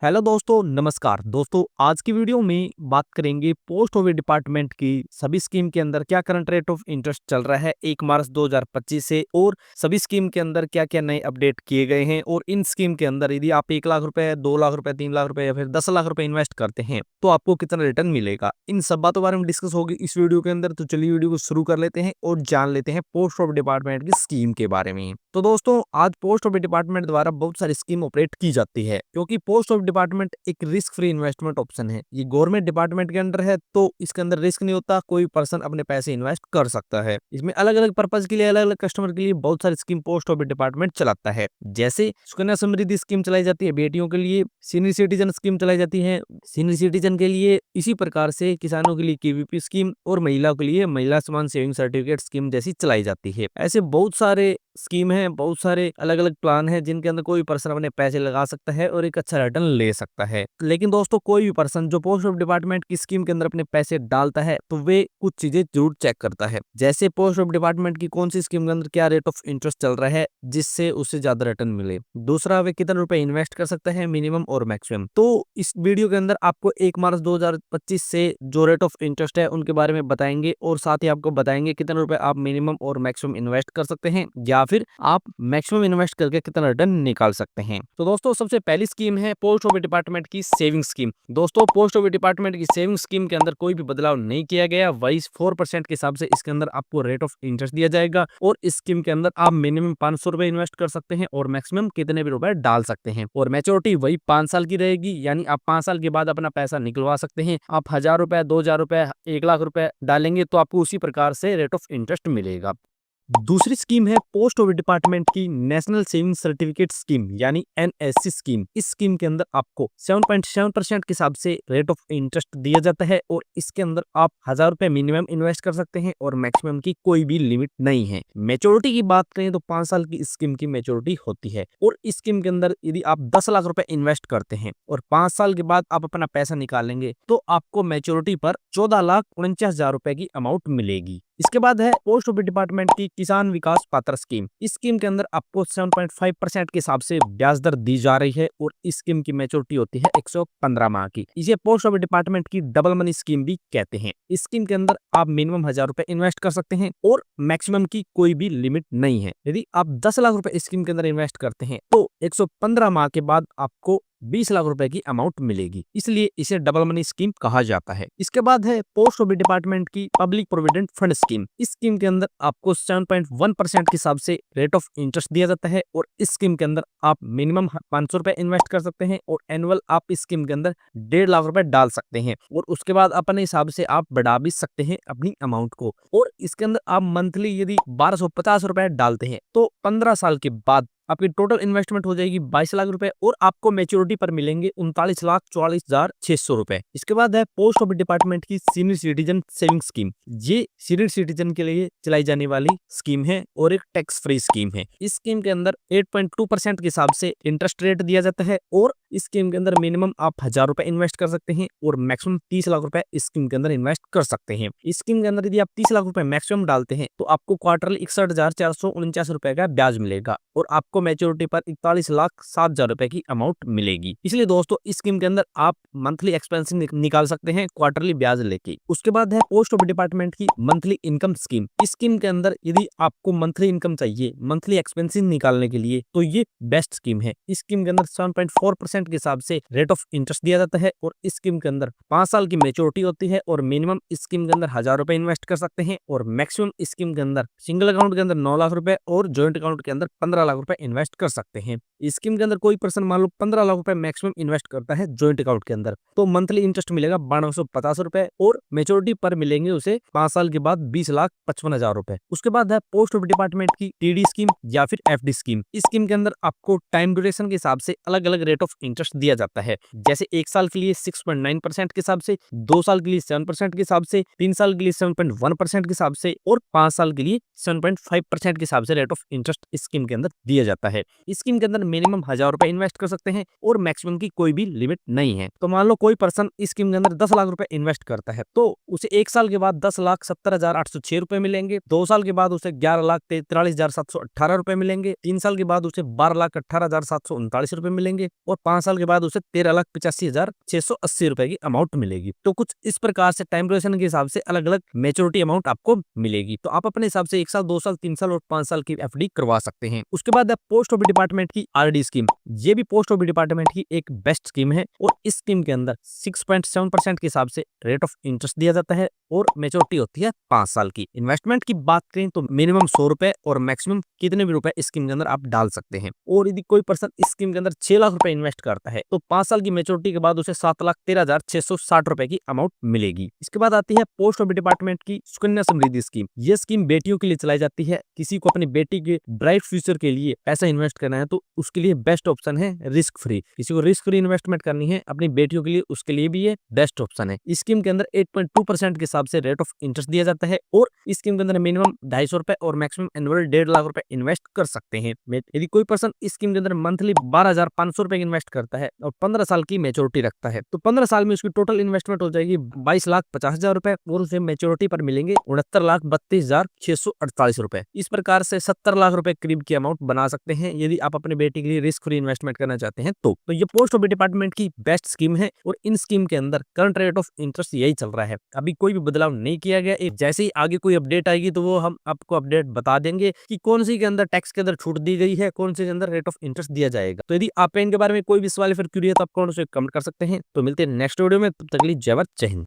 Hello दोस्तों, नमस्कार दोस्तों। आज की वीडियो में बात करेंगे पोस्ट ऑफिस डिपार्टमेंट की सभी स्कीम के अंदर क्या करंट रेट ऑफ इंटरेस्ट चल रहा है 1 मार्च 2025 से, और सभी स्कीम के अंदर क्या क्या नए अपडेट किए गए हैं। और इन स्कीम के अंदर यदि आप 1 लाख रुपए, 2 लाख रुपए, 3 लाख रुपए या फिर 10 लाख रुपए इन्वेस्ट करते हैं तो आपको कितना रिटर्न मिलेगा, इन सब बातों के बारे में डिस्कस होगी इस वीडियो के अंदर। तो चलिए वीडियो को शुरू कर लेते हैं और जान लेते हैं पोस्ट ऑफिस डिपार्टमेंट की स्कीम के बारे में। तो दोस्तों, आज पोस्ट ऑफिस डिपार्टमेंट द्वारा बहुत सारी स्कीम ऑपरेट की जाती है, क्योंकि पोस्ट ऑफिस डिपार्टमेंट एक रिस्क फ्री इन्वेस्टमेंट ऑप्शन है। ये गवर्नमेंट डिपार्टमेंट के अंडर है तो इसके अंदर रिस्क नहीं होता, कोई पर्सन अपने पैसे इन्वेस्ट कर सकता है। इसमें अलग अलग पर्पज के लिए, अलग अलग कस्टमर के लिए बहुत सारी स्कीम पोस्ट ऑफिस डिपार्टमेंट चलाता है। जैसे सुकन्या समृद्धि स्कीम चलाई जाती है बेटियों के लिए, सीनियर सिटीजन स्कीम चलाई जाती है सीनियर सिटीजन के लिए, इसी प्रकार से किसानों के लिए केवीपी स्कीम और महिलाओं के लिए महिला समान सेविंग सर्टिफिकेट स्कीम जैसी चलाई जाती है। ऐसे बहुत सारे स्कीम है, बहुत सारे अलग अलग प्लान है जिनके अंदर कोई पर्सन अपने पैसे लगा सकता है और एक अच्छा रिटर्न ले सकता है। लेकिन दोस्तों, कोई भी पर्सन जो पोस्ट ऑफिस डिपार्टमेंट की स्कीम के अंदर अपने पैसे डालता है तो वे कुछ चीजें जरूर चेक करता है, जैसे पोस्ट ऑफिस डिपार्टमेंट की कौन सी स्कीम के अंदर क्या रेट ऑफ इंटरेस्ट चल रहा है जिससे उससे ज्यादा रिटर्न मिले। दूसरा, वे कितना रुपए इन्वेस्ट कर सकता है, मिनिमम और मैक्सिमम। तो इस वीडियो के अंदर आपको 1 मार्च 2025 से जो रेट ऑफ इंटरेस्ट है उनके बारे में बताएंगे, और साथ ही आपको बताएंगे कितने रुपए आप मिनिमम और मैक्सिमम इन्वेस्ट कर सकते हैं, या फिर आप मैक्सिमम इन्वेस्ट करके कितना रिटर्न निकाल सकते हैं। तो दोस्तों, सबसे पहली स्कीम है पोस्ट ऑफिस डिपार्टमेंट की सेविंग स्कीम। दोस्तों, पोस्ट ऑफिस डिपार्टमेंट की सेविंग स्कीम के अंदर कोई भी बदलाव नहीं किया गया, वही 4% के हिसाब से इसके अंदर आपको रेट ऑफ इंटरेस्ट दिया जाएगा। और इस स्कीम के अंदर आप मिनिमम 500 रुपए इन्वेस्ट कर सकते हैं और मैक्सिमम कितने भी रुपए डाल सकते हैं। और मैच्योरिटी वही 5 साल की रहेगी, यानी आप 5 साल के बाद अपना पैसा निकलवा सकते हैं। आप 1000 रुपए, 2000 रुपए, 1 लाख रुपए डालेंगे तो आपको उसी प्रकार से रेट ऑफ इंटरेस्ट मिलेगा। दूसरी स्कीम है पोस्ट ऑफिस डिपार्टमेंट की नेशनल सेविंग सर्टिफिकेट स्कीम, यानी एनएससी स्कीम। इस स्कीम के अंदर आपको 7.7% के हिसाब से रेट ऑफ इंटरेस्ट दिया जाता है, और इसके अंदर आप 1000 रुपए मिनिमम इन्वेस्ट कर सकते हैं और मैक्सिमम की कोई भी लिमिट नहीं है। मेच्योरिटी की बात करें तो 5 साल की स्कीम की मेच्योरिटी होती है, और इस स्कीम के अंदर यदि आप 10 लाख रुपए इन्वेस्ट करते हैं और 5 साल के बाद आप अपना पैसा निकालेंगे तो आपको मेच्योरिटी पर 14,49,000 रुपए की अमाउंट मिलेगी। इसके बाद है पोस्ट ऑफिस डिपार्टमेंट की किसान विकास पात्र स्कीम। इस स्कीम के अंदर आपको 7.5% के हिसाब से ब्याज दर दी जा रही है, और इस स्कीम की मैच्योरिटी होती है 115 माह की। इसे पोस्ट ऑफिस डिपार्टमेंट की डबल मनी स्कीम भी कहते हैं। इस स्कीम के अंदर आप मिनिमम 1000 रुपए इन्वेस्ट कर सकते हैं और मैक्सिमम की कोई भी लिमिट नहीं है। यदि आप 10 लाख रुपए इस स्कीम के अंदर इन्वेस्ट करते हैं तो 115 माह के बाद आपको 20 लाख रुपए की अमाउंट मिलेगी, इसलिए इसे डबल मनी स्कीम कहा जाता है। इसके बाद है पोस्ट ऑफिस डिपार्टमेंट की पब्लिक प्रोविडेंट फंड स्कीम। इस स्कीम के अंदर आपको 7.1% के हिसाब से रेट ऑफ इंटरेस्ट दिया जाता है, और इस स्कीम के अंदर आप मिनिमम 500 रुपए इन्वेस्ट कर सकते हैं और एनुअल आप इस स्कीम के अंदर 1.5 लाख रुपए डाल सकते हैं, और उसके बाद अपने हिसाब से आप बढ़ा भी सकते हैं अपनी अमाउंट को। और इसके अंदर आप मंथली यदि 1250 रुपए डालते हैं तो 15 साल के बाद आपकी टोटल इन्वेस्टमेंट हो जाएगी 22 लाख रुपए, और आपको मैच्योरिटी पर मिलेंगे 39,44,600 रुपए। इसके बाद है पोस्ट ऑफिस डिपार्टमेंट की सीनियर सिटीजन सेविंग स्कीम। ये सीनियर सिटीजन के लिए चलाई जाने वाली स्कीम है और एक टैक्स फ्री स्कीम है। इस स्कीम के अंदर 8.2% के हिसाब से इंटरेस्ट रेट दिया जाता है, और इस स्कीम के अंदर मिनिमम आप 1000 रुपए इन्वेस्ट कर सकते हैं और मैक्सिमम 30 लाख रुपए इस स्कीम के अंदर इन्वेस्ट कर सकते हैं। इस स्कीम के अंदर यदि आप 30 लाख रुपए मैक्सिमम डालते हैं तो आपको क्वार्टरली 61,449 रुपए का ब्याज मिलेगा, और आपको मैच्योरिटी पर 41,07,000 रुपए की अमाउंट मिलेगी। इसलिए दोस्तों, इस स्कीम के अंदर आप मंथली एक्सपेंस निकाल सकते हैं क्वार्टरली ब्याज लेके। उसके बाद है पोस्ट ऑफिस डिपार्टमेंट की मंथली इनकम स्कीम। इस स्कीम के अंदर यदि आपको मंथली इनकम चाहिए मंथली एक्सपेंसिव निकालने के लिए तो ये बेस्ट स्कीम है। इस स्कीम के अंदर 7.4% के हिसाब से रेट ऑफ इंटरेस्ट दिया जाता है, और इस स्कीम के अंदर 5 साल की मेच्योरिटी होती है, और मिनिमम इस स्कीम के अंदर 1000 रुपए इन्वेस्ट कर सकते हैं, और मैक्सिमम इस स्कीम के अंदर सिंगल अकाउंट के अंदर 9 लाख रुपए और ज्वाइंट अकाउंट के अंदर 15 लाख रुपए इन्वेस्ट कर सकते हैं। इस स्कीम के अंदर कोई पर्सन मान लो 15 लाख रुपए मैक्सिमम इन्वेस्ट करता है ज्वाइंट अकाउंट के अंदर, तो मंथली इंटरेस्ट मिलेगा 1250 रुपए, और मेच्योरिटी पर मिलेंगे उसे 5 साल के बाद 20,55,000 रुपए। उसके बाद है पोस्ट ऑफिस डिपार्टमेंट की टीडी स्कीम या फिर एफडी स्कीम। इस स्कीम के अंदर आपको टाइम ड्यूरेशन के हिसाब से अलग अलग रेट ऑफ इंटरेस्ट दिया जाता है, जैसे 1 साल के लिए 6.9% के हिसाब से, 2 साल के लिए 7% के हिसाब से, 3 साल के लिए 7.1% के हिसाब से, और 5 साल के लिए 7.5% के हिसाब से रेट ऑफ इंटरेस्ट इस स्कीम के अंदर दिया जाता है। जाता है। इस स्कीम के अंदर मिनिमम 1000 रुपए इन्वेस्ट कर सकते हैं और मैक्सिमम की कोई भी लिमिट नहीं है। तो मान लो कोई पर्सन इस स्कीम के अंदर 10 लाख रुपए इन्वेस्ट करता है तो उसे 1 साल के बाद 10,70,806 रुपए मिलेंगे, 2 साल के बाद उसे 11,43,718 रुपए मिलेंगे, 3 साल के बाद उसे 12,18,739 रुपए मिलेंगे और 5 साल के बाद उसे 13,85,680 रुपए की अमाउंट मिलेगी। तो कुछ इस प्रकार से टाइम ड्यूरेशन के हिसाब से अलग अलग मेच्योरिटी अमाउंट आपको मिलेगी। तो आप अपने हिसाब से 1 साल, 2 साल, 3 साल और 5 साल की एफडी करवा सकते हैं। उसके बाद पोस्ट ऑफिस डिपार्टमेंट की आरडी स्कीम, ये भी पोस्ट ऑफिस डिपार्टमेंट की एक बेस्ट स्कीम है और इस स्कीम के अंदर 6.7% के हिसाब से रेट ऑफ इंटरेस्ट दिया जाता है और मेच्योरिटी होती है 5 साल की। इन्वेस्टमेंट की बात करें तो मिनिमम 100 रुपए और मैक्सिमम कितने भी रुपए इस स्कीम के अंदर आप डाल सकते हैं। और यदि कोई पर्सन इस स्कीम के अंदर 6 लाख रुपए इन्वेस्ट करता है तो 5 साल की मेच्योरिटी के बाद उसे 7,13,660 रुपए की अमाउंट मिलेगी। इसके बाद आती है पोस्ट ऑफिस डिपार्टमेंट की सुकन्या समृद्धि स्कीम। ये स्कीम बेटियों के लिए चलाई जाती है। किसी को अपनी बेटी के ब्राइट फ्यूचर के लिए पैसा इन्वेस्ट करना है तो उसके लिए बेस्ट ऑप्शन है रिस्क फ्री। किसी को रिस्क फ्री इन्वेस्टमेंट करनी है अपनी बेटियों के लिए, उसके लिए भी ये बेस्ट ऑप्शन है। इस स्कीम के अंदर 8.2% के हिसाब से रेट ऑफ इंटरेस्ट दिया जाता है और इस स्कीम के अंदर मिनिमम 250 रुपए और मैक्सिमम एनुअल 1.5 लाख रुपए इन्वेस्ट कर सकते हैं। यदि कोई पर्सन इस स्कीम के अंदर मंथली 12,500 रुपए इन्वेस्ट करता है और 15 साल की मेच्योरिटी रखता है तो 15 साल में उसकी टोटल इन्वेस्टमेंट हो जाएगी 22,50,000 रुपए और उसे मेच्योरिटी पर मिलेंगे 69,32,648 रुपए। इस प्रकार से 70 लाख रुपए करीब की अमाउंट बना सकते हैं यदि आप अपने बेटी के लिए रिस्क फ्री इन्वेस्टमेंट करना चाहते हैं तो ये पोस्ट ऑफिस डिपार्टमेंट की बेस्ट स्कीम है और इन स्कीम के अंदर करंट रेट ऑफ इंटरेस्ट यही चल रहा है। अभी कोई भी बदलाव नहीं किया गया। जैसे ही आगे कोई अपडेट आएगी तो वो हम आपको अपडेट बता देंगे कि कौन सी के अंदर टैक्स के अंदर छूट दी गई है, कौन से के अंदर रेट ऑफ इंटरेस्ट दिया जाएगा। तो यदि आप इनके बारे में कोई भी सवाल फिर क्यूरी है तो आप कमेंट से कमेंट कर सकते हैं। तो मिलते हैं नेक्स्ट वीडियो में, तब तक के लिए जय भारत, जय हिंद।